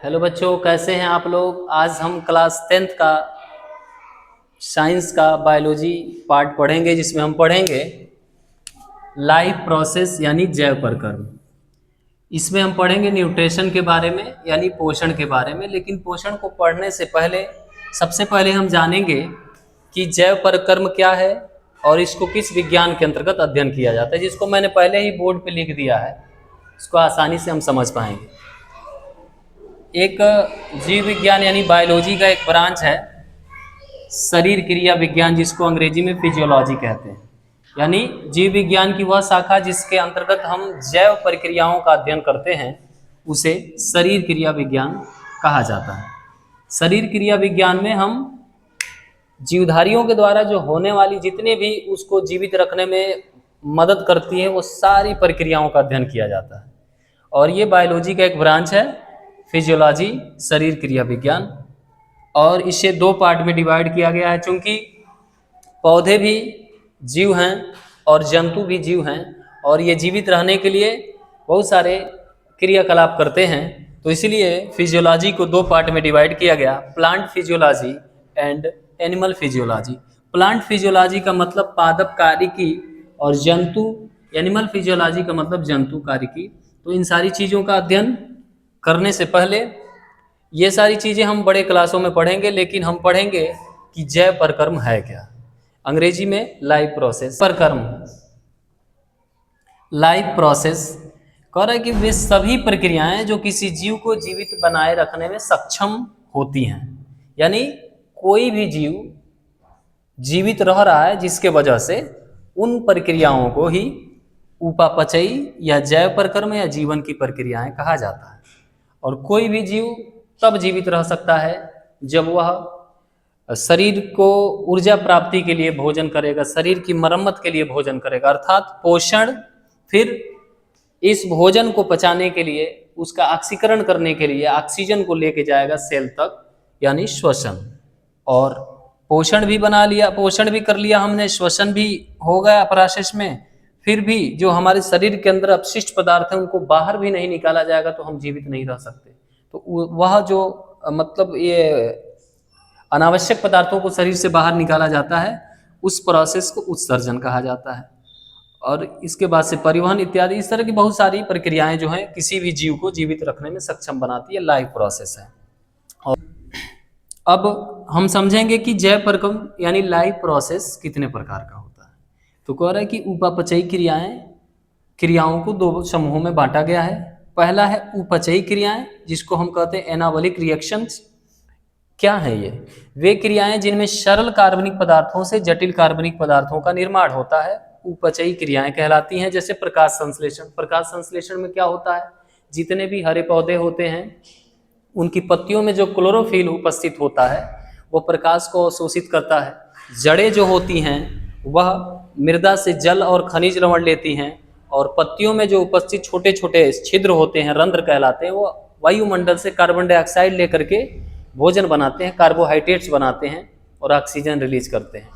Hello बच्चों, कैसे हैं आप लोग। आज हम क्लास 10th का साइंस का बायोलॉजी पार्ट पढ़ेंगे, जिसमें हम पढ़ेंगे लाइफ प्रोसेस यानी जैव प्रक्रम। इसमें हम पढ़ेंगे न्यूट्रिशन के बारे में यानी पोषण के बारे में। लेकिन पोषण को पढ़ने से पहले सबसे पहले हम जानेंगे कि जैव प्रक्रम क्या है और इसको किस विज्ञान के अंतर्गत अध्ययन किया जाता है, जिसको मैंने पहले ही बोर्ड पे लिख दिया है। इसको आसानी से हम समझ पाएंगे। एक जीव विज्ञान यानी बायोलॉजी का एक ब्रांच है शरीर क्रिया विज्ञान, जिसको अंग्रेजी में फिजियोलॉजी कहते हैं। यानी जीव विज्ञान की वह शाखा जिसके अंतर्गत हम जैव प्रक्रियाओं का अध्ययन करते हैं, उसे शरीर क्रिया विज्ञान कहा जाता है। शरीर क्रिया विज्ञान में हम जीवधारियों के द्वारा जो होने वाली जितने भी उसको जीवित रखने में मदद करती है, वो सारी प्रक्रियाओं का अध्ययन किया जाता है। और ये बायोलॉजी का एक ब्रांच है फिजियोलॉजी, शरीर क्रिया विज्ञान। और इसे दो पार्ट में डिवाइड किया गया है। चूंकि पौधे भी जीव हैं और जंतु भी जीव हैं, और ये जीवित रहने के लिए बहुत सारे क्रियाकलाप करते हैं, तो इसलिए फिजियोलॉजी को दो पार्ट में डिवाइड किया गया, plant physiology and animal physiology. Plant physiology का मतलब पादप कार्यकी और एनिमल फिजियोलॉजी का मतलब जंतु कार्यकी। तो इन सारी चीज़ों का अध्ययन करने से पहले ये सारी चीज़ें हम बड़े क्लासों में पढ़ेंगे, लेकिन हम पढ़ेंगे कि जैव प्रक्रम है क्या। अंग्रेजी में लाइफ प्रोसेस। प्रक्रम लाइफ प्रोसेस कह रहा है कि वे सभी प्रक्रियाएं जो किसी जीव को जीवित बनाए रखने में सक्षम होती हैं। यानी कोई भी जीव जीवित रह रहा है, जिसके वजह से उन प्रक्रियाओं को ही उपापचयी या जैव प्रक्रम या जीवन की प्रक्रियाएं कहा जाता है। और कोई भी जीव तब जीवित रह सकता है जब वह शरीर को ऊर्जा प्राप्ति के लिए भोजन करेगा, शरीर की मरम्मत के लिए भोजन करेगा, अर्थात पोषण, फिर इस भोजन को पचाने के लिए, उसका ऑक्सीकरण करने के लिए ऑक्सीजन को लेके जाएगा सेल तक, यानी श्वसन। और पोषण भी बना लिया, पोषण भी कर लिया हमने, श्वसन भी हो गया प्रोसेस में, फिर भी जो हमारे शरीर के अंदर अपशिष्ट पदार्थ हैं उनको बाहर भी नहीं निकाला जाएगा तो हम जीवित नहीं रह सकते। तो वह जो मतलब ये अनावश्यक पदार्थों को शरीर से बाहर निकाला जाता है, उस प्रोसेस को उत्सर्जन कहा जाता है। और इसके बाद से परिवहन इत्यादि, इस तरह की बहुत सारी प्रक्रियाएं जो हैं किसी भी जीव को जीवित रखने में सक्षम बनाती है, लाइफ प्रोसेस है। और अब हम समझेंगे कि जैव प्रक्रम यानी लाइफ प्रोसेस कितने प्रकार का होता है। तो कह रहा है कि उपापचयी क्रियाओं को दो समूहों में बांटा गया है। पहला है उपचयी क्रियाएं, जिसको हम कहते हैं एनाबॉलिक रिएक्शंस। क्या है ये? वे क्रियाएं जिनमें सरल कार्बनिक पदार्थों से जटिल कार्बनिक पदार्थों का निर्माण होता है, उपचयी क्रियाएं कहलाती हैं। जैसे प्रकाश संश्लेषण। प्रकाश संश्लेषण में क्या होता है, जितने भी हरे पौधे होते हैं उनकी पत्तियों में जो क्लोरोफिल उपस्थित होता है वो प्रकाश को अवशोषित करता है। जड़ें जो होती हैं वह मृदा से जल और खनिज लवण लेती हैं, और पत्तियों में जो उपस्थित छोटे छोटे छिद्र होते हैं, रंध्र कहलाते हैं, वो वायुमंडल से कार्बन डाइऑक्साइड लेकर के भोजन बनाते हैं, कार्बोहाइड्रेट्स बनाते हैं और ऑक्सीजन रिलीज करते हैं।